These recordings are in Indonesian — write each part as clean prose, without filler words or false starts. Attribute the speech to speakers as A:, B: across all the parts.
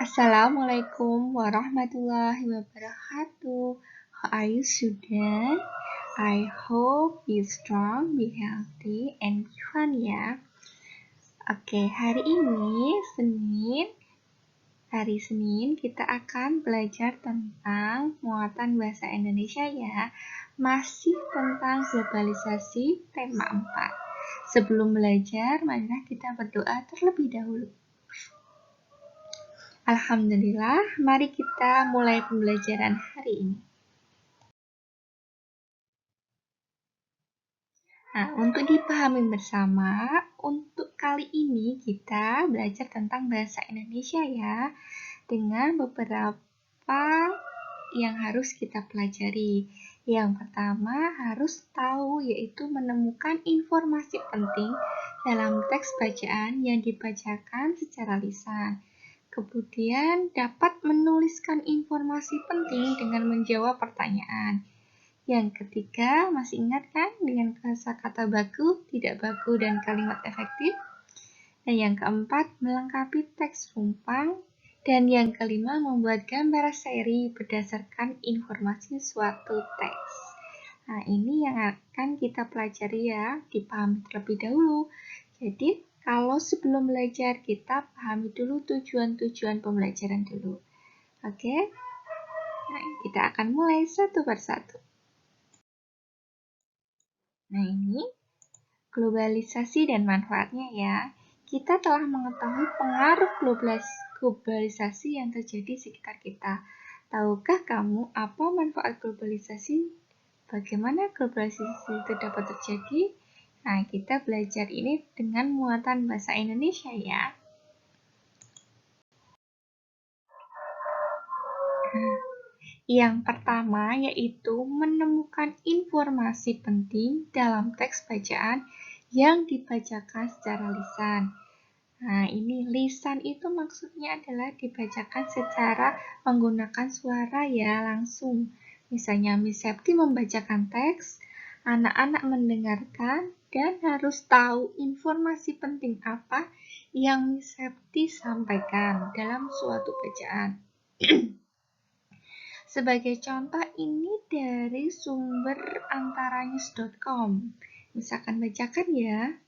A: Assalamualaikum warahmatullahi wabarakatuh. How are you, student? I hope you strong, be healthy, and be fun ya. Oke, hari ini hari Senin kita akan belajar tentang muatan bahasa Indonesia ya. Masih tentang globalisasi tema 4. Sebelum belajar, marilah kita berdoa terlebih dahulu. Alhamdulillah, mari kita mulai pembelajaran hari ini. Nah, untuk dipahami bersama, untuk kali ini kita belajar tentang bahasa Indonesia ya, dengan beberapa yang harus kita pelajari. Yang pertama harus tahu yaitu menemukan informasi penting dalam teks bacaan yang dibacakan secara lisan. Kemudian dapat menuliskan informasi penting dengan menjawab pertanyaan. Yang ketiga, masih ingat kan dengan kosakata baku, tidak baku, dan kalimat efektif? Dan yang keempat, melengkapi teks rumpang. Dan yang kelima, membuat gambar seri berdasarkan informasi suatu teks. Nah, ini yang akan kita pelajari ya, dipahami terlebih dahulu. Jadi, kalau sebelum belajar, kita pahami dulu tujuan-tujuan pembelajaran dulu. Oke? Nah, kita akan mulai satu persatu. Nah, ini globalisasi dan manfaatnya ya. Kita telah mengetahui pengaruh globalisasi yang terjadi di sekitar kita. Tahukah kamu apa manfaat globalisasi? Bagaimana globalisasi itu dapat terjadi? Nah, kita belajar ini dengan muatan bahasa Indonesia ya. Yang pertama yaitu menemukan informasi penting dalam teks bacaan yang dibacakan secara lisan. Nah, ini lisan itu maksudnya adalah dibacakan secara menggunakan suara ya langsung. Misalnya Miss Septi membacakan teks, anak-anak mendengarkan dan harus tahu informasi penting apa yang Miss Septi sampaikan dalam suatu bacaan. Sebagai contoh ini dari sumber antaranews.com. Misalkan bacakan ya.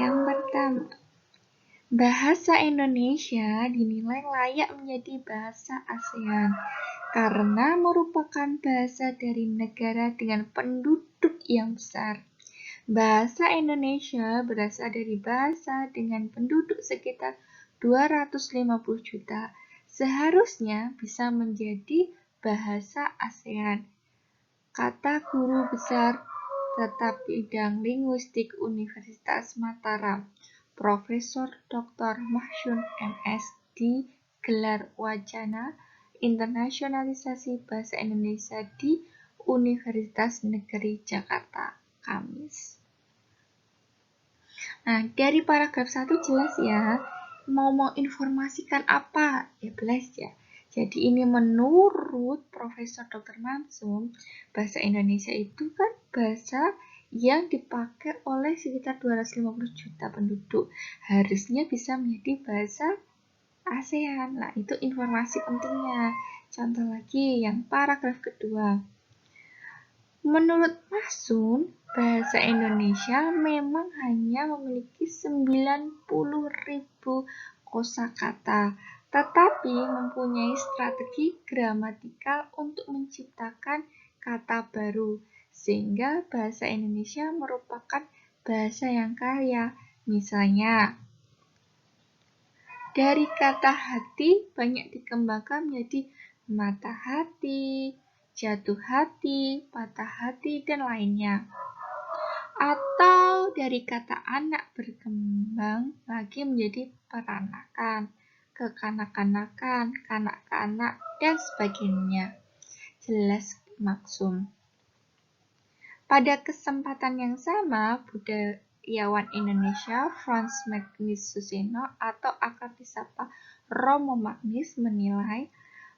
A: Yang pertama, bahasa Indonesia dinilai layak menjadi bahasa ASEAN karena merupakan bahasa dari negara dengan penduduk yang besar. Bahasa Indonesia berasal dari bahasa dengan penduduk sekitar 250 juta. Seharusnya bisa menjadi bahasa ASEAN. Kata guru besar tetap bidang linguistik Universitas Mataram, Profesor Dr. Mahsyun MS di gelar wacana internasionalisasi bahasa Indonesia di Universitas Negeri Jakarta, Kamis. Nah, dari paragraf 1 jelas ya, mau menginformasikan apa? Ya jelas ya. Jadi ini menurut Profesor Dr. Mansum, bahasa Indonesia itu kan bahasa yang dipakai oleh sekitar 250 juta penduduk. Harusnya bisa menjadi bahasa ASEAN. Nah, itu informasi pentingnya. Contoh lagi yang paragraf kedua. Menurut Masun, bahasa Indonesia memang hanya memiliki 90.000 kosakata, tetapi mempunyai strategi gramatikal untuk menciptakan kata baru, sehingga bahasa Indonesia merupakan bahasa yang kaya. Misalnya, dari kata hati banyak dikembangkan menjadi mata hati, jatuh hati, patah hati, dan lainnya. Atau dari kata anak berkembang lagi menjadi peranakan, kekanak-kanakan, kanak-kanak, dan sebagainya. Jelas maksum. Pada kesempatan yang sama, budayawan Indonesia Frans Magnus Suseno atau akrab disapa Romo Magnis menilai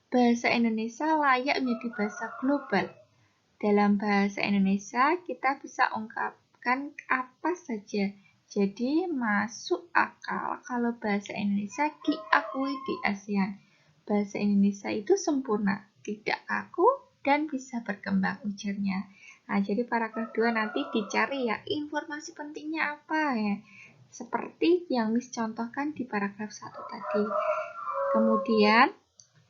A: bahasa Indonesia layak menjadi bahasa global. Dalam bahasa Indonesia, kita bisa ungkapkan apa saja Jadi masuk akal kalau bahasa Indonesia diakui di ASEAN. Bahasa Indonesia itu sempurna, tidak kaku, dan bisa berkembang, ujarnya. Nah, jadi paragraf 2 nanti dicari ya, informasi pentingnya apa ya. Seperti yang Miss contohkan di paragraf 1 tadi. Kemudian,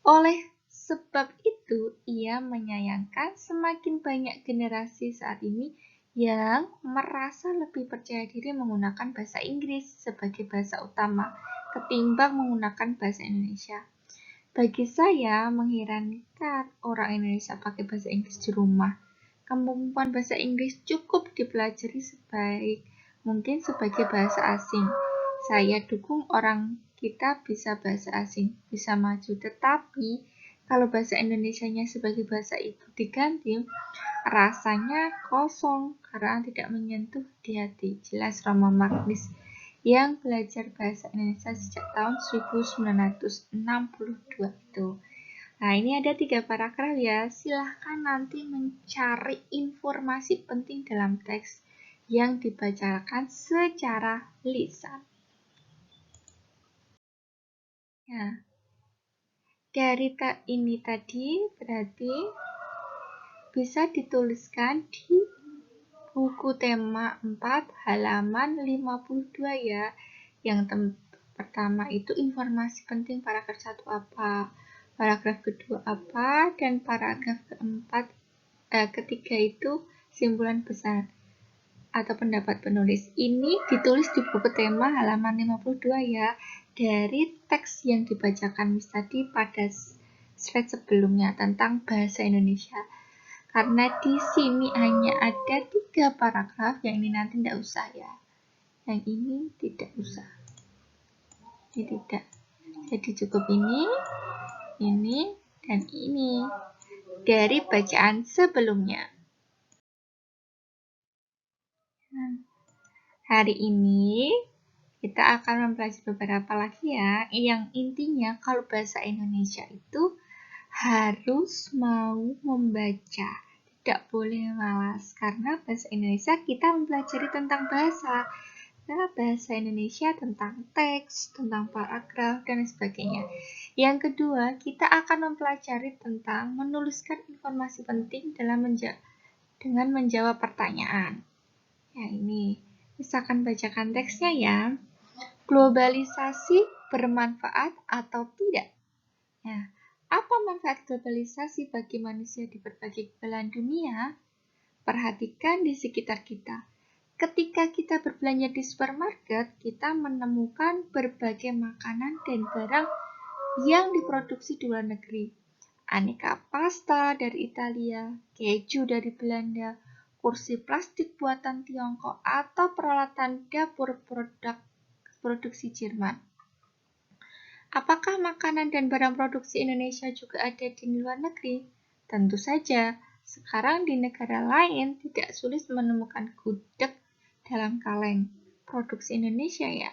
A: oleh sebab itu, ia menyayangkan semakin banyak generasi saat ini yang merasa lebih percaya diri menggunakan bahasa Inggris sebagai bahasa utama ketimbang menggunakan bahasa Indonesia. Bagi saya, mengherankan orang Indonesia pakai bahasa Inggris di rumah. Kemampuan bahasa Inggris cukup dipelajari sebaik mungkin sebagai bahasa asing. Saya dukung orang kita bisa bahasa asing, bisa maju. Tetapi, kalau bahasa Indonesianya sebagai bahasa ibu diganti, rasanya kosong karena tidak menyentuh di hati. Jelas Romo Magnis yang belajar bahasa Indonesia sejak tahun 1962 itu. Nah, ini ada 3 paragraf ya. Silahkan nanti mencari informasi penting dalam teks yang dibacakan secara lisan. Nah, dari ini tadi berarti bisa dituliskan di buku tema 4 halaman 52 ya. Yang pertama itu informasi penting paragraf 1 apa, paragraf kedua apa, dan paragraf ketiga itu kesimpulan besar atau pendapat penulis. Ini ditulis di buku tema halaman 52 ya, dari teks yang dibacakan Miss tadi pada slide sebelumnya tentang bahasa Indonesia. Karena di sini hanya ada 3 paragraf, yang ini nanti tidak usah ya. Yang ini tidak usah. Ini tidak. Jadi cukup ini, dan ini. Dari bacaan sebelumnya. Hari ini kita akan mempelajari beberapa lagi ya. Yang intinya kalau bahasa Indonesia itu harus mau membaca. Tidak boleh malas, karena bahasa Indonesia kita mempelajari tentang bahasa. Nah, bahasa Indonesia tentang teks, tentang paragraf, dan sebagainya. Yang kedua, kita akan mempelajari tentang menuliskan informasi penting dengan menjawab pertanyaan. Ya, ini. Misalkan bacakan teksnya ya. Globalisasi bermanfaat atau tidak? Ya. Apa manfaat globalisasi bagi manusia di berbagai belahan dunia? Perhatikan di sekitar kita. Ketika kita berbelanja di supermarket, kita menemukan berbagai makanan dan barang yang diproduksi di luar negeri. Aneka pasta dari Italia, keju dari Belanda, kursi plastik buatan Tiongkok, atau peralatan dapur produksi Jerman. Apakah makanan dan barang produksi Indonesia juga ada di luar negeri? Tentu saja, sekarang di negara lain tidak sulit menemukan gudeg dalam kaleng produksi Indonesia ya.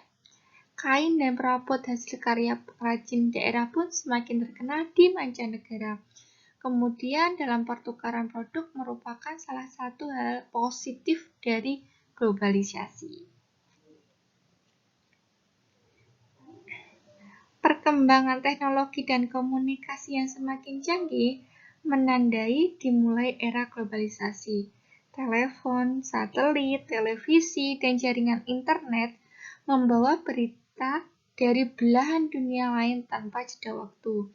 A: Kain dan perabot hasil karya perajin daerah pun semakin terkenal di mancanegara. Kemudian dalam pertukaran produk merupakan salah satu hal positif dari globalisasi. Perkembangan teknologi dan komunikasi yang semakin canggih menandai dimulai era globalisasi. Telepon, satelit, televisi, dan jaringan internet membawa berita dari belahan dunia lain tanpa jeda waktu.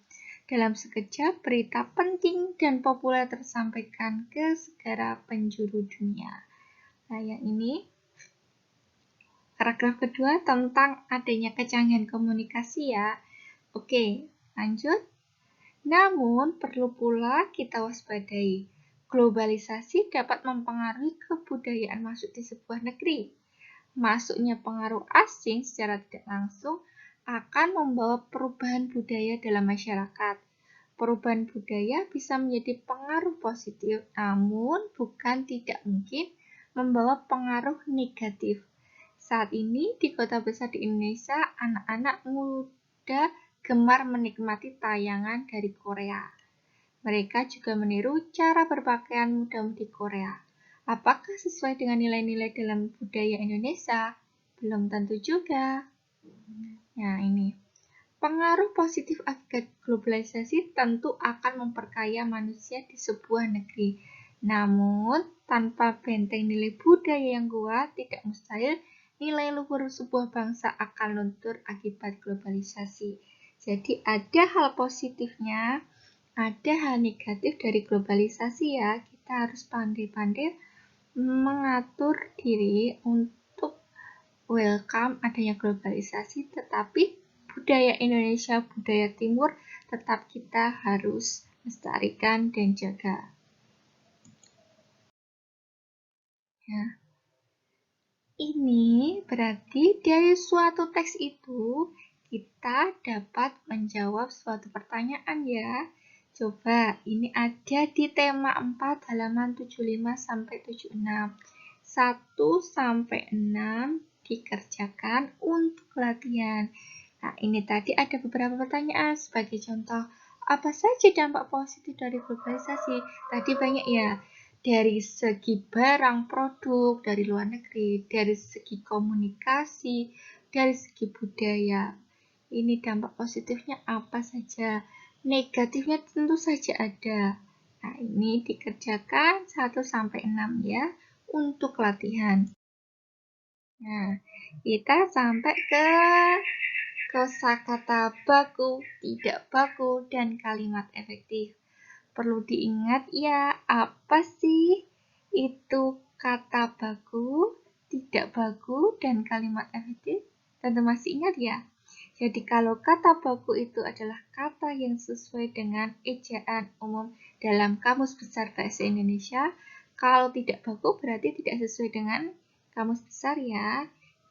A: Dalam sekejap, berita penting dan populer tersampaikan ke segala penjuru dunia. Nah, yang ini paragraf kedua tentang adanya kecanggihan komunikasi ya. Oke, lanjut. Namun, perlu pula kita waspadai. Globalisasi dapat mempengaruhi kebudayaan masuk di sebuah negeri. Masuknya pengaruh asing secara tidak langsung akan membawa perubahan budaya dalam masyarakat. Perubahan budaya bisa menjadi pengaruh positif, namun bukan tidak mungkin membawa pengaruh negatif. Saat ini di kota besar di Indonesia, anak-anak muda gemar menikmati tayangan dari Korea. Mereka juga meniru cara berpakaian muda-mudi Korea. Apakah sesuai dengan nilai-nilai dalam budaya Indonesia? Belum tentu juga. Nah, ini. Pengaruh positif akibat globalisasi tentu akan memperkaya manusia di sebuah negeri. Namun, tanpa benteng nilai budaya yang kuat, tidak mustahil nilai luhur sebuah bangsa akan luntur akibat globalisasi. Jadi, ada hal positifnya, ada hal negatif dari globalisasi ya. Kita harus pandai-pandai mengatur diri untuk welcome adanya globalisasi, tetapi budaya Indonesia, budaya Timur tetap kita harus lestarikan dan jaga. Ya. Ini berarti dari suatu teks itu kita dapat menjawab suatu pertanyaan ya. Coba, ini ada di tema 4 halaman 75 sampai 76. 1 sampai 6 dikerjakan untuk latihan. Nah, ini tadi ada beberapa pertanyaan sebagai contoh. Apa saja dampak positif dari globalisasi? Tadi banyak ya, dari segi barang, produk, dari luar negeri, dari segi komunikasi, dari segi budaya. Ini dampak positifnya apa saja? Negatifnya tentu saja ada. Nah, ini dikerjakan 1 sampai 6 ya, untuk latihan. Nah, kita sampai ke kosakata baku, tidak baku, dan kalimat efektif. Perlu diingat ya, apa sih itu kata baku, tidak baku, dan kalimat efektif? Tentu masih ingat ya? Jadi kalau kata baku itu adalah kata yang sesuai dengan ejaan umum dalam Kamus Besar Bahasa Indonesia. Kalau tidak baku berarti tidak sesuai dengan Kamus Besar ya.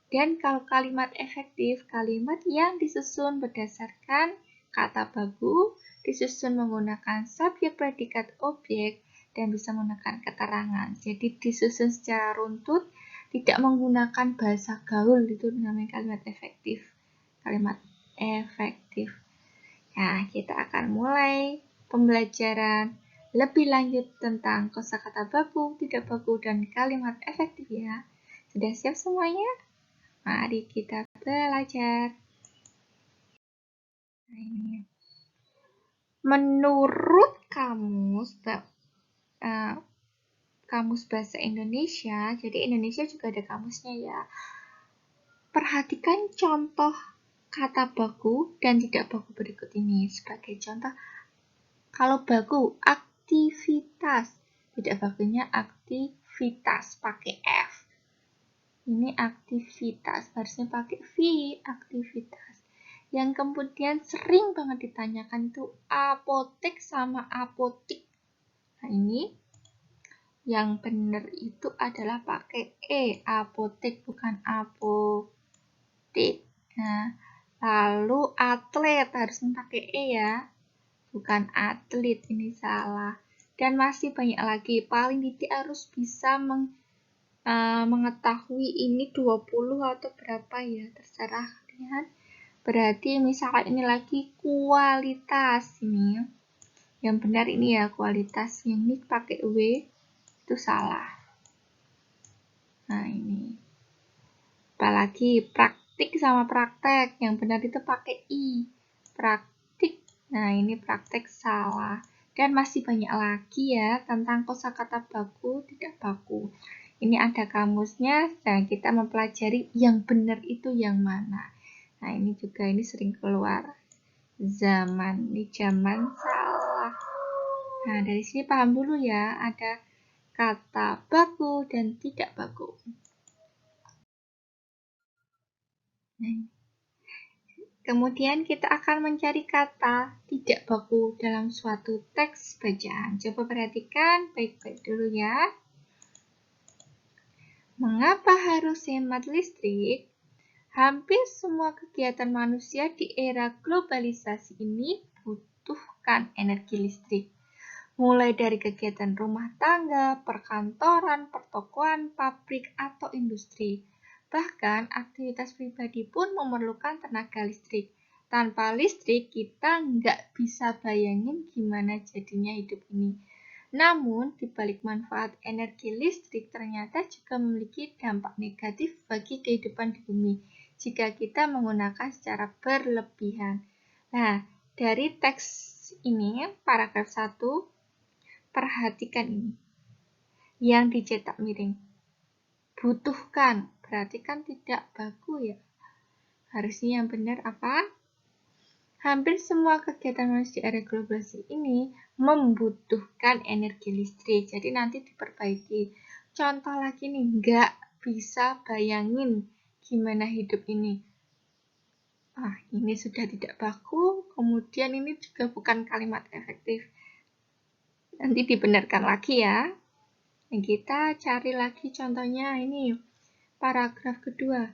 A: Dan kalau kalimat efektif, kalimat yang disusun berdasarkan kata baku, disusun menggunakan subjek, predikat, objek, dan bisa menggunakan keterangan. Jadi disusun secara runtut, tidak menggunakan bahasa gaul, itu namanya kalimat efektif. Kalimat efektif. Nah, kita akan mulai pembelajaran lebih lanjut tentang kosakata baku, tidak baku, dan kalimat efektif ya. Sudah siap semuanya? Mari kita belajar. Nah, ini. Menurut kamus bahasa Indonesia, jadi Indonesia juga ada kamusnya ya. Perhatikan contoh kata baku dan tidak baku berikut ini. Sebagai contoh, kalau baku, aktivitas. Tidak bakunya aktivitas, pakai F. Ini aktivitas, harusnya pakai V, aktivitas. Yang kemudian sering banget ditanyakan itu apotek sama apotik. Nah, ini yang benar itu adalah pakai E, apotek bukan apotik. Nah, lalu atlet harus pakai E ya, bukan atlet, ini salah. Dan masih banyak lagi, paling tidak harus bisa mengetahui ini 20 atau berapa ya, terserah kalian. Berarti misalkan ini lagi kualitas ini. Yang benar ini ya kualitas, yang ini pakai W itu salah. Nah, ini. Apalagi praktik sama praktek, yang benar itu pakai I. Praktik. Nah, ini praktek salah. Dan masih banyak lagi ya tentang kosakata baku, tidak baku. Ini ada kamusnya, dan kita mempelajari yang benar itu yang mana. Nah, ini juga ini sering keluar. Zaman, ini zaman salah. Nah, dari sini paham dulu ya, ada kata baku dan tidak baku. Nah, kemudian kita akan mencari kata tidak baku dalam suatu teks bacaan. Coba perhatikan baik-baik dulu ya. Mengapa harus hemat listrik? Hampir semua kegiatan manusia di era globalisasi ini butuhkan energi listrik. Mulai dari kegiatan rumah tangga, perkantoran, pertokoan, pabrik, atau industri. Bahkan aktivitas pribadi pun memerlukan tenaga listrik. Tanpa listrik kita nggak bisa bayangin gimana jadinya hidup ini. Namun, di balik manfaat energi listrik ternyata juga memiliki dampak negatif bagi kehidupan di bumi jika kita menggunakan secara berlebihan. Nah, dari teks ini, paragraf 1, perhatikan ini. Yang dicetak miring. Butuhkan, berarti kan tidak baku ya. Harusnya yang benar apa? Hampir semua kegiatan manusia di era globalisasi ini membutuhkan energi listrik. Jadi nanti diperbaiki. Contoh lagi nih, nggak bisa bayangin gimana hidup ini. Ini sudah tidak baku, kemudian ini juga bukan kalimat efektif. Nanti dibenarkan lagi ya. Kita cari lagi contohnya ini, paragraf kedua.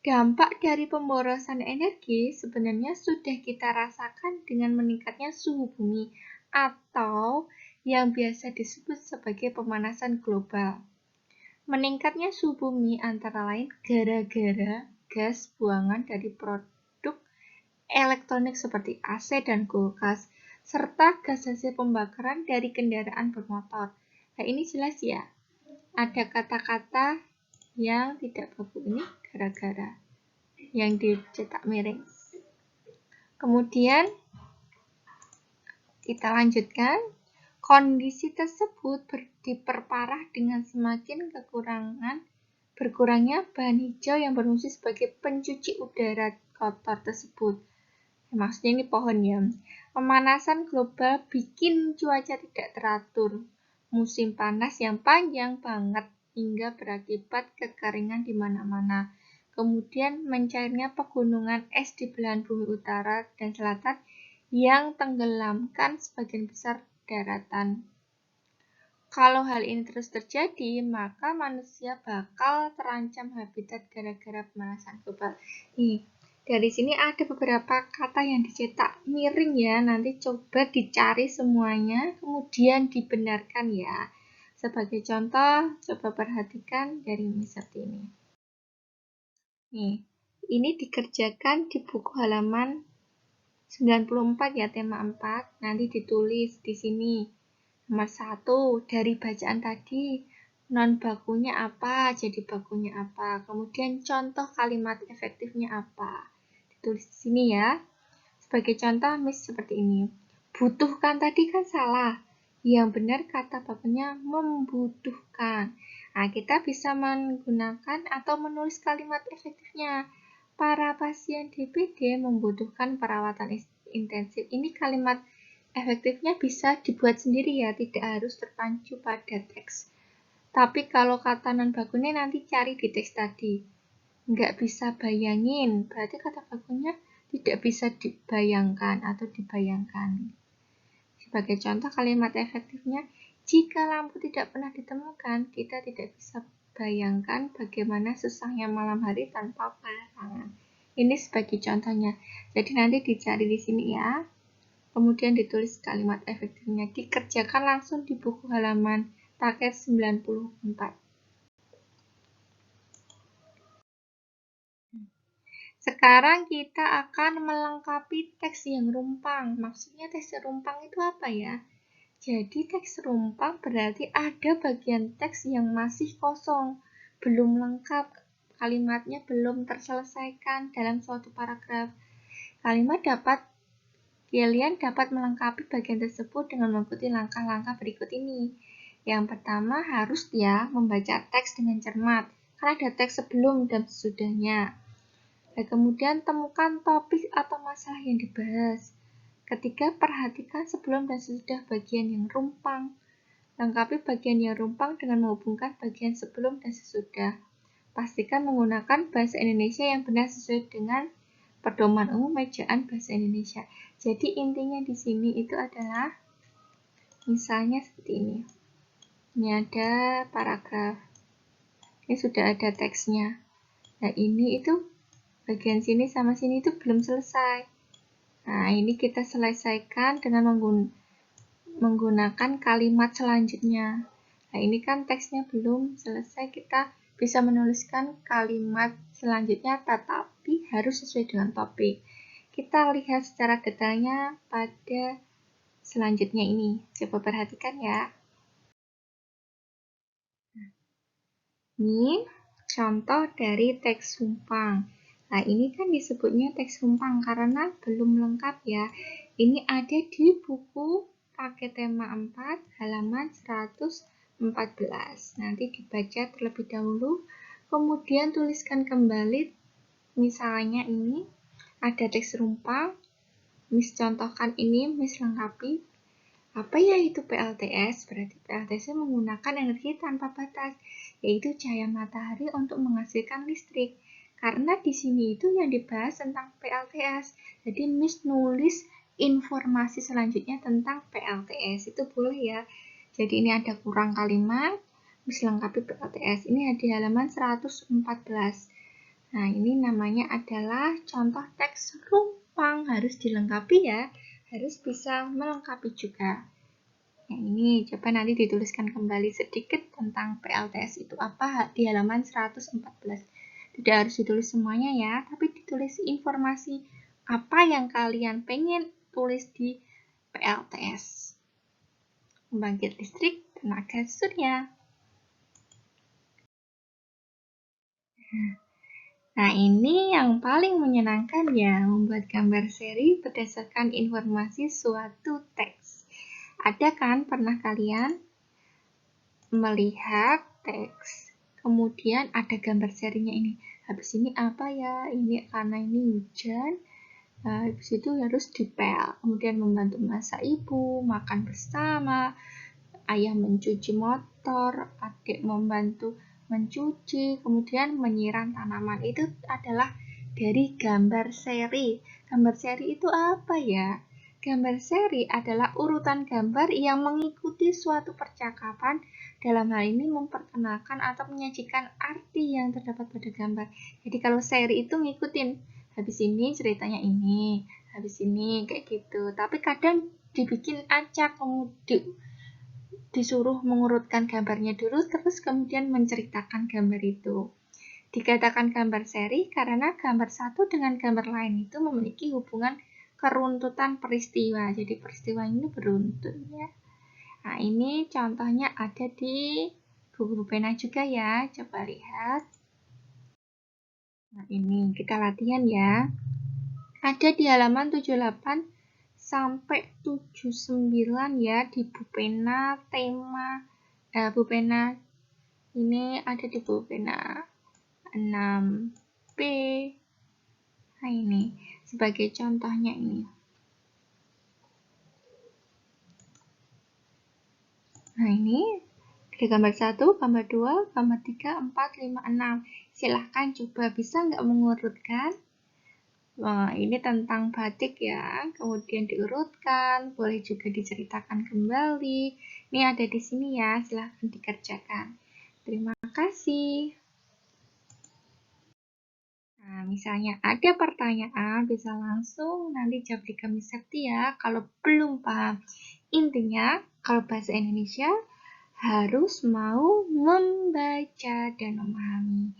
A: Dampak dari pemborosan energi sebenarnya sudah kita rasakan dengan meningkatnya suhu bumi atau yang biasa disebut sebagai pemanasan global. Meningkatnya suhu bumi antara lain gara-gara gas buangan dari produk elektronik seperti AC dan kulkas, serta gas hasil pembakaran dari kendaraan bermotor. Nah, ini jelas ya, ada kata-kata yang tidak bagus ini gara-gara yang dicetak miring. Kemudian kita lanjutkan. Kondisi tersebut diperparah dengan semakin berkurangnya bahan hijau yang berfungsi sebagai pencuci udara kotor tersebut. Maksudnya ini pohon ya. Pemanasan global bikin cuaca tidak teratur. Musim panas yang panjang banget hingga berakibat kekeringan di mana-mana. Kemudian mencairnya pegunungan es di belahan bumi utara dan selatan yang tenggelamkan sebagian besar daratan. Kalau hal ini terus terjadi, maka manusia bakal terancam habitat gara-gara pemanasan global. Dari sini ada beberapa kata yang dicetak miring ya, nanti coba dicari semuanya, kemudian dibenarkan ya. Sebagai contoh, coba perhatikan dari seperti ini. Ini dikerjakan di buku halaman 94 ya, tema 4, nanti ditulis di sini. Nomor 1, dari bacaan tadi, non bakunya apa, jadi bakunya apa. Kemudian contoh kalimat efektifnya apa. Ditulis di sini ya. Sebagai contoh, seperti ini. Butuhkan tadi kan salah. Yang benar kata bakunya membutuhkan. Nah, kita bisa menggunakan atau menulis kalimat efektifnya. Para pasien DBD membutuhkan perawatan intensif. Ini kalimat efektifnya bisa dibuat sendiri ya, tidak harus terpacu pada teks. Tapi kalau kata non bakunya nanti cari di teks tadi. Nggak bisa bayangin, berarti kata bakunya tidak bisa dibayangkan atau dibayangkan. Sebagai contoh kalimat efektifnya, jika lampu tidak pernah ditemukan, kita tidak bisa bayangkan bagaimana susahnya malam hari tanpa penerangan. Ini sebagai contohnya. Jadi nanti dicari di sini ya. Kemudian ditulis kalimat efektifnya. Dikerjakan langsung di buku halaman paket 94. Sekarang kita akan melengkapi teks yang rumpang. Maksudnya teks rumpang itu apa ya? Jadi teks rumpang berarti ada bagian teks yang masih kosong, belum lengkap, kalimatnya belum terselesaikan dalam suatu paragraf. Kalian dapat melengkapi bagian tersebut dengan mengikuti langkah-langkah berikut ini. Yang pertama harus ya membaca teks dengan cermat, karena ada teks sebelum dan sesudahnya. Dan kemudian temukan topik atau masalah yang dibahas. Ketiga, perhatikan sebelum dan sesudah bagian yang rumpang. Lengkapi bagian yang rumpang dengan menghubungkan bagian sebelum dan sesudah. Pastikan menggunakan bahasa Indonesia yang benar sesuai dengan pedoman umum ejaan bahasa Indonesia. Jadi intinya di sini itu adalah misalnya seperti ini. Ini ada paragraf. Ini sudah ada teksnya. Nah, ini itu bagian sini sama sini itu belum selesai. Nah, ini kita selesaikan dengan menggunakan kalimat selanjutnya. Nah, ini kan teksnya belum selesai, kita bisa menuliskan kalimat selanjutnya, tetapi harus sesuai dengan topik. Kita lihat secara detailnya pada selanjutnya ini. Coba perhatikan ya. Ini contoh dari teks sumpang. Nah, ini kan disebutnya teks sumpang karena belum lengkap ya. Ini ada di buku paket tema 4 halaman 114. Nanti dibaca terlebih dahulu, kemudian tuliskan kembali. Misalnya ini ada teks sumpang, Miss contohkan ini, Miss lengkapi. Apa ya itu PLTS? Berarti PLTS menggunakan energi tanpa batas, yaitu cahaya matahari untuk menghasilkan listrik. Karena di sini itu yang dibahas tentang PLTS. Jadi Miss nulis informasi selanjutnya tentang PLTS. Itu boleh ya. Jadi ini ada kurang kalimat, Miss lengkapi PLTS. Ini di halaman 114. Nah, ini namanya adalah contoh teks rumpang. Harus dilengkapi ya. Harus bisa melengkapi juga. Yang ini coba nanti dituliskan kembali sedikit tentang PLTS itu apa di halaman 114. Tidak harus ditulis semuanya ya, tapi ditulis informasi apa yang kalian pengen tulis di PLTS. Pembangkit listrik tenaga surya. Nah, ini yang paling menyenangkan ya, membuat gambar seri berdasarkan informasi suatu teks. Ada kan pernah kalian melihat teks, kemudian ada gambar serinya ini. Habis ini apa ya? Ini karena ini hujan, habis itu harus dipel. Kemudian membantu masak ibu, makan bersama, ayah mencuci motor, adik membantu mencuci, kemudian menyiram tanaman. Itu adalah dari gambar seri. Gambar seri itu apa ya? Gambar seri adalah urutan gambar yang mengikuti suatu percakapan, dalam hal ini memperkenalkan atau menyajikan arti yang terdapat pada gambar. Jadi kalau seri itu ngikutin, habis ini ceritanya ini, habis ini kayak gitu. Tapi kadang dibikin acak, kemudian disuruh mengurutkan gambarnya dulu, terus kemudian menceritakan gambar itu. Dikatakan gambar seri karena gambar satu dengan gambar lain itu memiliki hubungan keruntutan peristiwa. Jadi peristiwa ini beruntun ya. Nah, ini contohnya ada di buku pena juga ya. Coba lihat. Nah, ini kita latihan ya. Ada di halaman 78 sampai 79 ya di Bupena tema Bupena ini ada di Bupena 6B. Nah, ini sebagai contohnya ini. Nah, ini ada gambar 1, gambar 2, gambar 3, 4, 5, 6. Silahkan coba, bisa nggak mengurutkan? Wah, ini tentang batik ya, kemudian diurutkan, boleh juga diceritakan kembali. Ini ada di sini ya, silahkan dikerjakan. Terima kasih. Nah, misalnya ada pertanyaan, bisa langsung nanti jawab di Kami Sakti ya, kalau belum paham. Intinya, kalau bahasa Indonesia harus mau membaca dan memahami.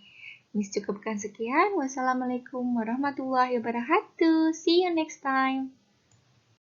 A: Miss cukupkan sekian. Wassalamualaikum warahmatullahi wabarakatuh. See you next time.